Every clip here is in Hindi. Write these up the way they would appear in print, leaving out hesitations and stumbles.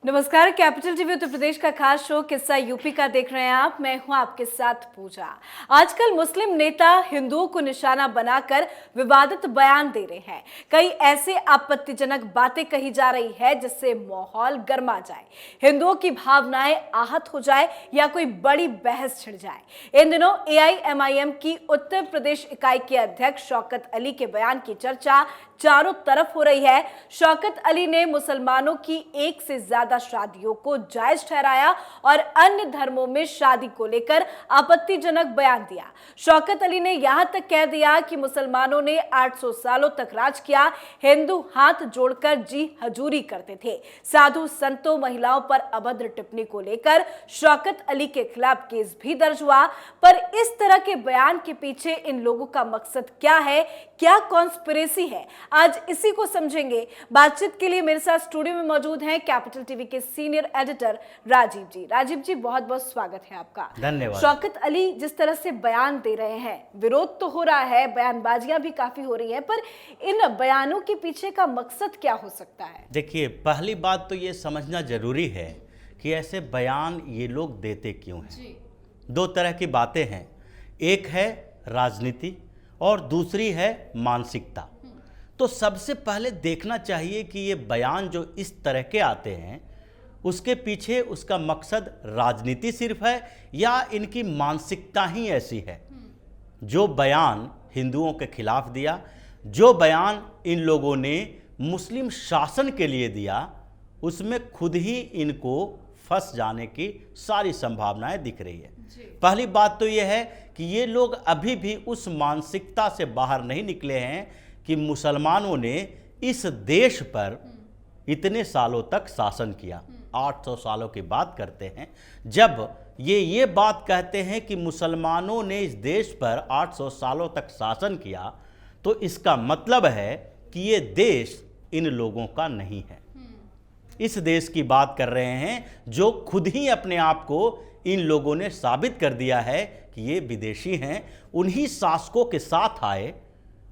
नमस्कार। कैपिटल टीवी उत्तर प्रदेश का खास शो किस्सा यूपी का देख रहे हैं आप। मैं हूं आपके साथ पूजा। आजकल मुस्लिम नेता हिंदुओं को निशाना बनाकर विवादित बयान दे रहे हैं। कई ऐसे आपत्तिजनक बातें कही जा रही है जिससे माहौल गर्मा जाए, हिंदुओं की भावनाएं आहत हो जाए या कोई बड़ी बहस छिड़ जाए। इन दिनों एआईएमआईएम की उत्तर प्रदेश इकाई के अध्यक्ष शौकत अली के बयान की चर्चा चारों तरफ हो रही है। शौकत अली ने मुसलमानों की एक से ज्यादा शादियों को जायज ठहराया और अन्य धर्मों में शादी को लेकर आपत्तिजनक बयान दिया। शौकत अली ने यहां तक कह दिया कि मुसलमानों ने 800 सालों तक राज किया, हिंदू हाथ जोड़कर जी हजूरी करते थे। साधु संतों महिलाओं पर अभद्र टिप्पणी को लेकर शौकत अली के खिलाफ केस भी दर्ज हुआ। पर इस तरह के बयान के पीछे इन लोगों का मकसद क्या है, क्या कॉन्स्पिरेसी है, आज इसी को समझेंगे। बातचीत के लिए मेरे साथ स्टूडियो में मौजूद हैं कैपिटल टीवी के सीनियर एडिटर राजीव जी। राजीव जी, बहुत बहुत स्वागत है आपका। धन्यवाद। शौकत अली जिस तरह से बयान दे रहे हैं, विरोध तो हो रहा है, बयानबाजियां भी काफी हो रही हैं, पर इन बयानों के पीछे का मकसद क्या हो सकता है? देखिए, पहली बात तो ये समझना जरूरी है कि ऐसे बयान ये लोग देते क्यों हैं। दो तरह की बातें हैं, एक है राजनीति और दूसरी है मानसिकता। तो सबसे पहले देखना चाहिए कि ये बयान जो इस तरह के आते हैं उसके पीछे उसका मकसद राजनीति सिर्फ है या इनकी मानसिकता ही ऐसी है। जो बयान हिंदुओं के खिलाफ दिया, जो बयान इन लोगों ने मुस्लिम शासन के लिए दिया, उसमें खुद ही इनको फंस जाने की सारी संभावनाएं दिख रही है। पहली बात तो यह है कि ये लोग अभी भी उस मानसिकता से बाहर नहीं निकले हैं कि मुसलमानों ने इस देश पर इतने सालों तक शासन किया। 800 सालों की बात करते हैं। जब ये बात कहते हैं कि मुसलमानों ने इस देश पर 800 सालों तक शासन किया, तो इसका मतलब है कि ये देश इन लोगों का नहीं है। इस देश की बात कर रहे हैं जो खुद ही अपने आप को इन लोगों ने साबित कर दिया है कि ये विदेशी हैं। उन्हीं शासकों के साथ आए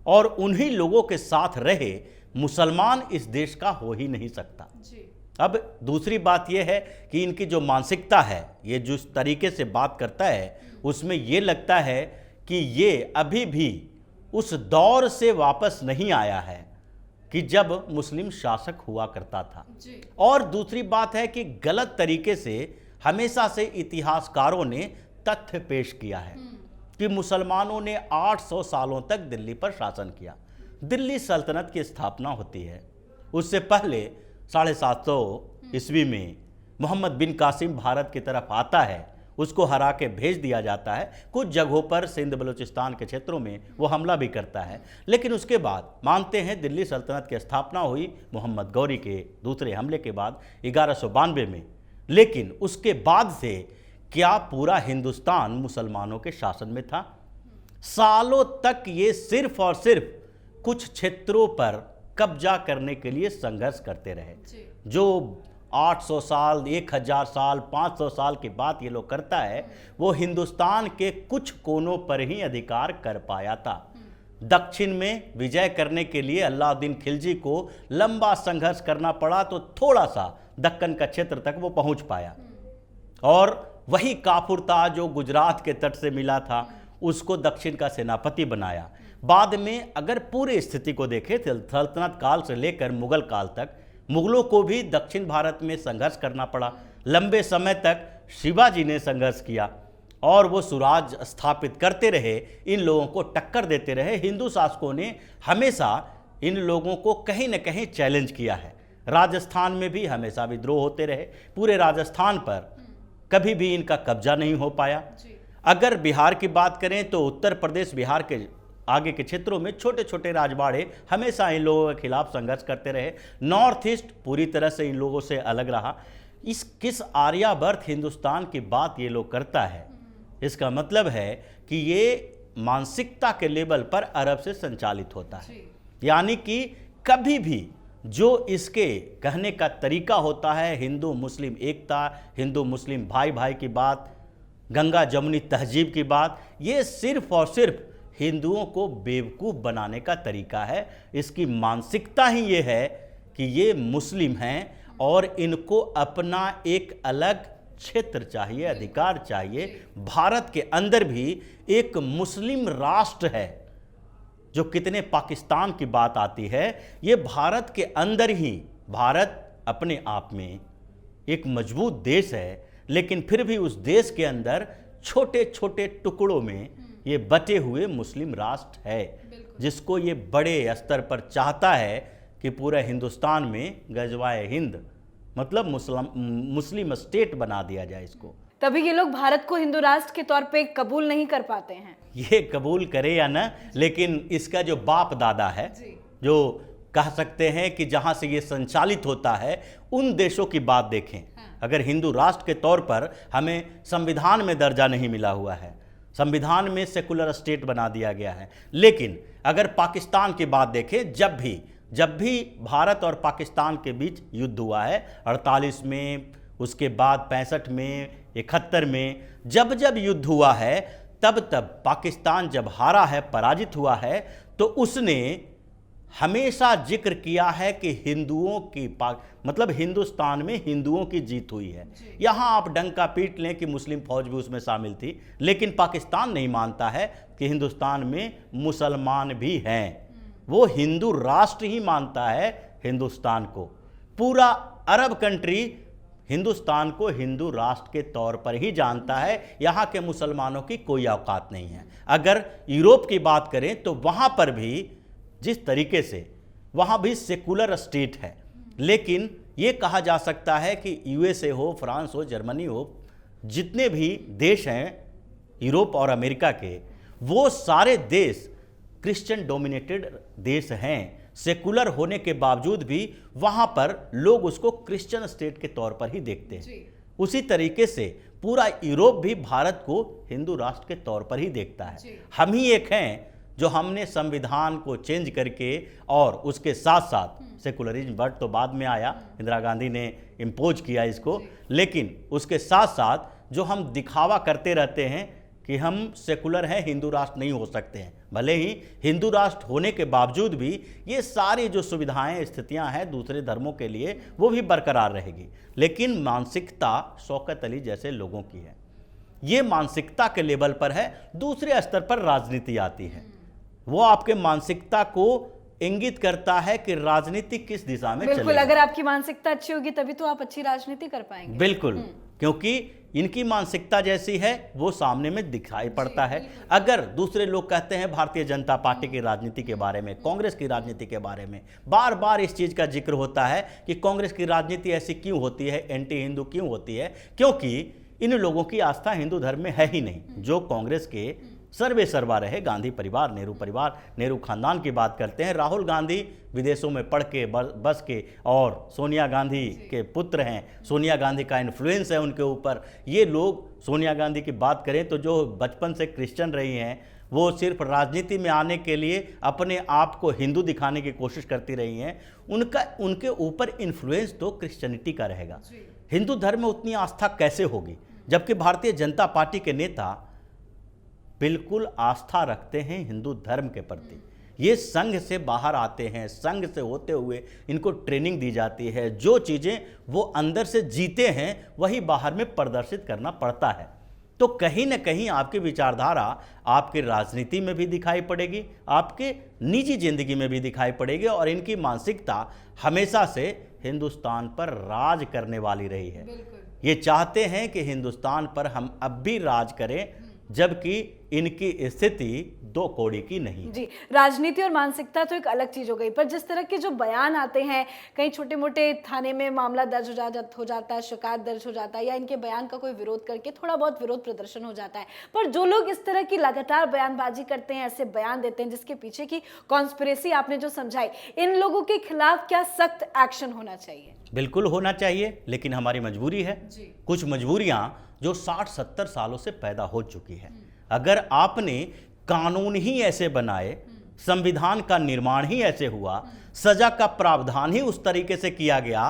और उन्हीं लोगों के साथ रहे। मुसलमान इस देश का हो ही नहीं सकता जी। अब दूसरी बात यह है कि इनकी जो मानसिकता है, ये जिस तरीके से बात करता है, उसमें ये लगता है कि ये अभी भी उस दौर से वापस नहीं आया है कि जब मुस्लिम शासक हुआ करता था जी। और दूसरी बात है कि गलत तरीके से हमेशा से इतिहासकारों ने तथ्य पेश किया है कि मुसलमानों ने 800 सालों तक दिल्ली पर शासन किया। दिल्ली सल्तनत की स्थापना होती है, उससे पहले 750 ईस्वी में मोहम्मद बिन कासिम भारत की तरफ आता है, उसको हरा के भेज दिया जाता है। कुछ जगहों पर सिंध बलूचिस्तान के क्षेत्रों में वो हमला भी करता है, लेकिन उसके बाद मानते हैं दिल्ली सल्तनत की स्थापना हुई मोहम्मद गौरी के दूसरे हमले के बाद 1192 में। लेकिन उसके बाद से क्या पूरा हिंदुस्तान मुसलमानों के शासन में था? सालों तक ये सिर्फ और सिर्फ कुछ क्षेत्रों पर कब्जा करने के लिए संघर्ष करते रहे। जो 800 साल, 1000 साल, 500 साल की बात ये लोग करता है, वो हिंदुस्तान के कुछ कोनों पर ही अधिकार कर पाया था। दक्षिण में विजय करने के लिए अलाउद्दीन खिलजी को लंबा संघर्ष करना पड़ा, तो थोड़ा सा दक्कन का क्षेत्र तक वो पहुंच पाया। और वही काफूर था जो गुजरात के तट से मिला था, उसको दक्षिण का सेनापति बनाया। बाद में अगर पूरी स्थिति को देखें, सल्तनत काल से लेकर मुगल काल तक, मुगलों को भी दक्षिण भारत में संघर्ष करना पड़ा। लंबे समय तक शिवाजी ने संघर्ष किया और वो स्वराज स्थापित करते रहे, इन लोगों को टक्कर देते रहे। हिंदू शासकों ने हमेशा इन लोगों को कहीं न कहीं चैलेंज किया है। राजस्थान में भी हमेशा विद्रोह होते रहे। पूरे राजस्थान पर कभी भी इनका कब्जा नहीं हो पाया। अगर बिहार की बात करें तो उत्तर प्रदेश, बिहार के आगे के क्षेत्रों में छोटे छोटे राजवाड़े हमेशा इन लोगों के खिलाफ संघर्ष करते रहे। नॉर्थ ईस्ट पूरी तरह से इन लोगों से अलग रहा। किस आर्यावर्त हिंदुस्तान की बात ये लोग करता है, इसका मतलब है कि ये मानसिकता के लेवल पर अरब से संचालित होता है। यानी कि कभी भी जो इसके कहने का तरीका होता है, हिंदू मुस्लिम एकता, हिंदू मुस्लिम भाई भाई की बात, गंगा जमुनी तहजीब की बात, ये सिर्फ और सिर्फ हिंदुओं को बेवकूफ़ बनाने का तरीका है। इसकी मानसिकता ही ये है कि ये मुस्लिम हैं और इनको अपना एक अलग क्षेत्र चाहिए, अधिकार चाहिए। भारत के अंदर भी एक मुस्लिम राष्ट्र है, जो कितने पाकिस्तान की बात आती है, ये भारत के अंदर ही, भारत अपने आप में एक मजबूत देश है, लेकिन फिर भी उस देश के अंदर छोटे छोटे टुकड़ों में ये बटे हुए मुस्लिम राष्ट्र है, जिसको ये बड़े स्तर पर चाहता है कि पूरा हिंदुस्तान में गजवाए हिंद, मतलब मुस्लिम स्टेट बना दिया जाए इसको। तभी ये लोग भारत को हिंदू राष्ट्र के तौर पे कबूल नहीं कर पाते हैं। ये कबूल करे या ना, लेकिन इसका जो बाप दादा है, जो कह सकते हैं कि जहां से ये संचालित होता है, उन देशों की बात देखें। अगर हिंदू राष्ट्र के तौर पर हमें संविधान में दर्जा नहीं मिला हुआ है, संविधान में सेकुलर स्टेट बना दिया गया है, लेकिन अगर पाकिस्तान की बात देखें, जब भी भारत और पाकिस्तान के बीच युद्ध हुआ है, 48 में, उसके बाद 65 में, 71 में, जब युद्ध हुआ है, तब पाकिस्तान जब हारा है, पराजित हुआ है, तो उसने हमेशा जिक्र किया है कि हिंदुओं की मतलब हिंदुस्तान में हिंदुओं की जीत हुई है। यहाँ आप डंका पीट लें कि मुस्लिम फौज भी उसमें शामिल थी, लेकिन पाकिस्तान नहीं मानता है कि हिंदुस्तान में मुसलमान भी हैं। वो हिंदू राष्ट्र ही मानता है हिंदुस्तान को। पूरा अरब कंट्री हिंदुस्तान को हिंदू राष्ट्र के तौर पर ही जानता है। यहाँ के मुसलमानों की कोई औकात नहीं है। अगर यूरोप की बात करें तो वहाँ पर भी जिस तरीके से, वहाँ भी सेकुलर स्टेट है, लेकिन ये कहा जा सकता है कि यूएसए हो, फ्रांस हो, जर्मनी हो, जितने भी देश हैं यूरोप और अमेरिका के, वो सारे देश क्रिश्चियन डोमिनेटेड देश हैं। सेकुलर होने के बावजूद भी वहाँ पर लोग उसको क्रिश्चियन स्टेट के तौर पर ही देखते हैं। उसी तरीके से पूरा यूरोप भी भारत को हिंदू राष्ट्र के तौर पर ही देखता है। हम ही एक हैं जो हमने संविधान को चेंज करके, और उसके साथ साथ सेकुलरिज्म वर्ड तो बाद में आया, इंदिरा गांधी ने इम्पोज किया इसको, लेकिन उसके साथ साथ जो हम दिखावा करते रहते हैं कि हम सेकुलर हैं, हिंदू राष्ट्र नहीं हो सकते हैं, भले ही हिंदू राष्ट्र होने के बावजूद भी ये सारी जो सुविधाएं, स्थितियां हैं दूसरे धर्मों के लिए, वो भी बरकरार रहेगी। लेकिन मानसिकता शौकत अली जैसे लोगों की है, ये मानसिकता के लेवल पर है। दूसरे स्तर पर राजनीति आती है, वो आपके मानसिकता को इंगित करता है कि राजनीति किस दिशा में चलेगी। बिल्कुल, अगर आपकी मानसिकता अच्छी होगी तभी तो आप अच्छी राजनीति कर पाएंगे। बिल्कुल, क्योंकि इनकी मानसिकता जैसी है वो सामने में दिखाई पड़ता है। अगर दूसरे लोग कहते हैं भारतीय जनता पार्टी की राजनीति के बारे में, कांग्रेस की राजनीति के बारे में, बार बार इस चीज़ का जिक्र होता है कि कांग्रेस की राजनीति ऐसी क्यों होती है, एंटी हिंदू क्यों होती है, क्योंकि इन लोगों की आस्था हिंदू धर्म में है ही नहीं। जो कांग्रेस के सर्वे सर्वा रहे, गांधी परिवार, नेहरू खानदान की बात करते हैं। राहुल गांधी विदेशों में पढ़ के बस के, और सोनिया गांधी के पुत्र हैं, सोनिया गांधी का इन्फ्लुएंस है उनके ऊपर। ये लोग, सोनिया गांधी की बात करें तो जो बचपन से क्रिश्चियन रही हैं, वो सिर्फ राजनीति में आने के लिए अपने आप को हिंदू दिखाने की कोशिश करती रही हैं। उनके ऊपर इन्फ्लुएंस तो क्रिश्चियनिटी का रहेगा। हिंदू धर्म में उतनी आस्था कैसे होगी, जबकि भारतीय जनता पार्टी के नेता बिल्कुल आस्था रखते हैं हिंदू धर्म के प्रति। ये संघ से बाहर आते हैं, संघ से होते हुए इनको ट्रेनिंग दी जाती है। जो चीज़ें वो अंदर से जीते हैं वही बाहर में प्रदर्शित करना पड़ता है। तो कहीं ना कहीं आपकी विचारधारा आपकी राजनीति में भी दिखाई पड़ेगी, आपके निजी जिंदगी में भी दिखाई पड़ेगी, और इनकी मानसिकता हमेशा से हिंदुस्तान पर राज करने वाली रही है। ये चाहते हैं कि हिंदुस्तान पर हम अब भी राज करें, जबकि इनकी स्थिति दो कौड़ी की नहीं। जी, राजनीति और मानसिकता तो एक अलग चीज हो गई, पर जिस तरह के जो बयान आते हैं, कहीं छोटे मोटे थाने में मामला दर्ज हो जाता है, शिकायत दर्ज हो जाता है, या इनके बयान का कोई विरोध करके थोड़ा बहुत विरोध प्रदर्शन हो जाता है, पर जो लोग इस तरह की लगातार बयानबाजी करते हैं, ऐसे बयान देते हैं जिसके पीछे की कॉन्स्पिरेसी आपने जो समझाई, इन लोगों के खिलाफ क्या सख्त एक्शन होना चाहिए? बिल्कुल होना चाहिए, लेकिन हमारी मजबूरी है, कुछ मजबूरियां जो 60-70 सालों से पैदा हो चुकी है। अगर आपने कानून ही ऐसे बनाए, संविधान का निर्माण ही ऐसे हुआ, सजा का प्रावधान ही उस तरीके से किया गया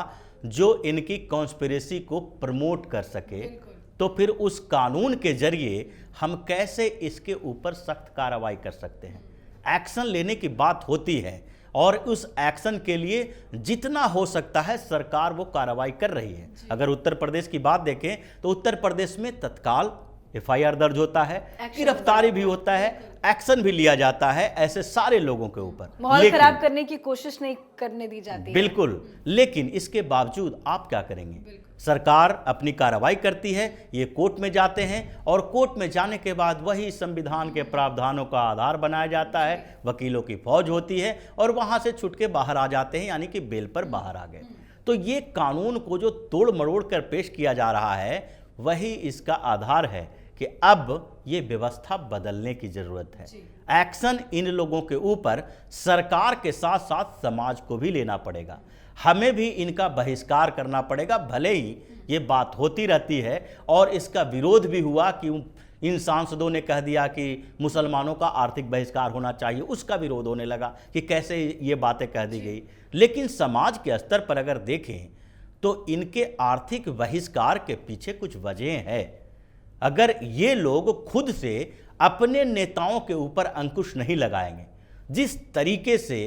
जो इनकी कॉन्स्पिरेसी को प्रमोट कर सके, तो फिर उस कानून के जरिए हम कैसे इसके ऊपर सख्त कार्रवाई कर सकते हैं? एक्शन लेने की बात होती है और उस एक्शन के लिए जितना हो सकता है सरकार वो कार्रवाई कर रही है। अगर उत्तर प्रदेश की बात देखें तो उत्तर प्रदेश में तत्काल एफआईआर दर्ज होता है, गिरफ्तारी भी होता है, एक्शन भी लिया जाता है ऐसे सारे लोगों के ऊपर। माहौल खराब करने की कोशिश नहीं करने दी जाती है। बिल्कुल, लेकिन इसके बावजूद आप क्या करेंगे? सरकार अपनी कार्रवाई करती है, ये कोर्ट में जाते हैं और कोर्ट में जाने के बाद वही संविधान के प्रावधानों का आधार बनाया जाता है, वकीलों की फौज होती है और वहां से छुट के बाहर आ जाते हैं, यानी कि बेल पर बाहर आ गए। तो ये कानून को जो तोड़ मरोड़ कर पेश किया जा रहा है वही इसका आधार है कि अब ये व्यवस्था बदलने की जरूरत है। एक्शन इन लोगों के ऊपर सरकार के साथ साथ समाज को भी लेना पड़ेगा, हमें भी इनका बहिष्कार करना पड़ेगा। भले ही ये बात होती रहती है और इसका विरोध भी हुआ कि इन सांसदों ने कह दिया कि मुसलमानों का आर्थिक बहिष्कार होना चाहिए, उसका विरोध होने लगा कि कैसे ये बातें कह दी गई। लेकिन समाज के स्तर पर अगर देखें तो इनके आर्थिक बहिष्कार के पीछे कुछ वजह है। अगर ये लोग खुद से अपने नेताओं के ऊपर अंकुश नहीं लगाएंगे, जिस तरीके से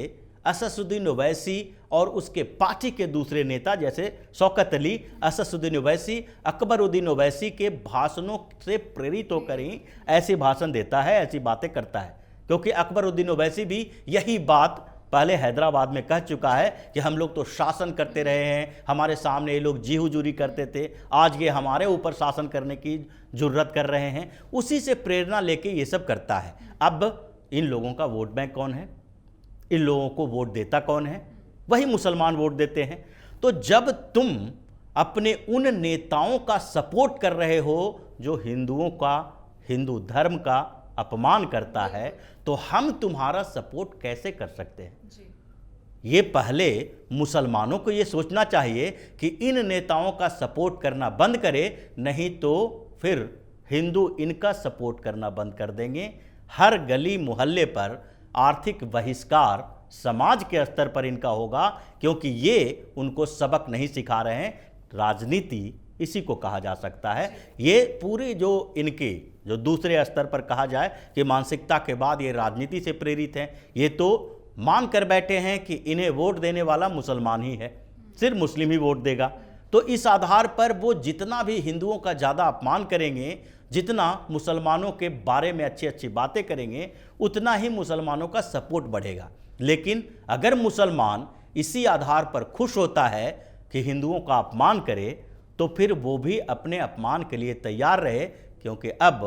असदुद्दीन ओवैसी और उसके पार्टी के दूसरे नेता जैसे शौकत अली, असदुद्दीन ओवैसी, अकबरुद्दीन ओवैसी के भाषणों से प्रेरित होकर ही ऐसे भाषण देता है, ऐसी बातें करता है। क्योंकि अकबरुद्दीन ओवैसी भी यही बात पहले हैदराबाद में कह चुका है कि हम लोग तो शासन करते रहे हैं, हमारे सामने ये लोग जी हुजूरी करते थे, आज ये हमारे ऊपर शासन करने की जुर्रत कर रहे हैं। उसी से प्रेरणा लेके ये सब करता है। अब इन लोगों का वोट बैंक कौन है? इन लोगों को वोट देता कौन है? वही मुसलमान वोट देते हैं। तो जब तुम अपने उन नेताओं का सपोर्ट कर रहे हो जो हिंदुओं का, हिंदू धर्म का अपमान करता है, तो हम तुम्हारा सपोर्ट कैसे कर सकते हैं? ये पहले मुसलमानों को ये सोचना चाहिए कि इन नेताओं का सपोर्ट करना बंद करे, नहीं तो फिर हिंदू इनका सपोर्ट करना बंद कर देंगे। हर गली मोहल्ले पर आर्थिक बहिष्कार समाज के स्तर पर इनका होगा, क्योंकि ये उनको सबक नहीं सिखा रहे हैं। राजनीति इसी को कहा जा सकता है। ये पूरी जो इनकी जो दूसरे स्तर पर कहा जाए कि मानसिकता के बाद ये राजनीति से प्रेरित हैं, ये तो मान कर बैठे हैं कि इन्हें वोट देने वाला मुसलमान ही है, सिर्फ मुस्लिम ही वोट देगा। तो इस आधार पर वो जितना भी हिंदुओं का ज़्यादा अपमान करेंगे, जितना मुसलमानों के बारे में अच्छी अच्छी बातें करेंगे, उतना ही मुसलमानों का सपोर्ट बढ़ेगा। लेकिन अगर मुसलमान इसी आधार पर खुश होता है कि हिंदुओं का अपमान करे, तो फिर वो भी अपने अपमान के लिए तैयार रहे, क्योंकि अब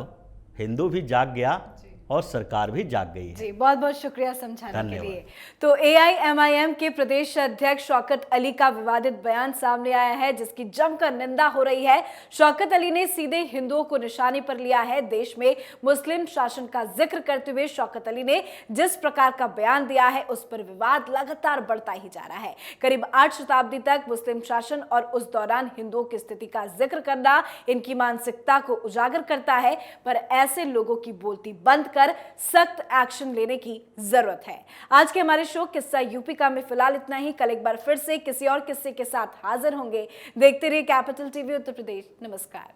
हिंदू भी जाग गया और सरकार भी जाग गई है। जी, बहुत बहुत शुक्रिया समझाने के लिए। तो एआईएमआईएम के प्रदेश अध्यक्ष शौकत अली का विवादित बयान सामने आया है, जिसकी जमकर निंदा हो रही है। शौकत अली ने सीधे हिंदुओं को निशाने पर लिया है। देश में मुस्लिम शासन का जिक्र करते हुए शौकत अली ने जिस प्रकार का बयान दिया है, उस पर विवाद लगातार बढ़ता ही जा रहा है। करीब 8 शताब्दी तक मुस्लिम शासन और उस दौरान हिंदुओं की स्थिति का जिक्र करना इनकी मानसिकता को उजागर करता है, पर ऐसे लोगों की बोलती बंद कर सख्त एक्शन लेने की जरूरत है। आज के हमारे शो किस्सा यूपी का में फिलहाल इतना ही। कल एक बार फिर से किसी और किस्से के साथ हाजिर होंगे। देखते रहिए कैपिटल टीवी उत्तर प्रदेश। नमस्कार।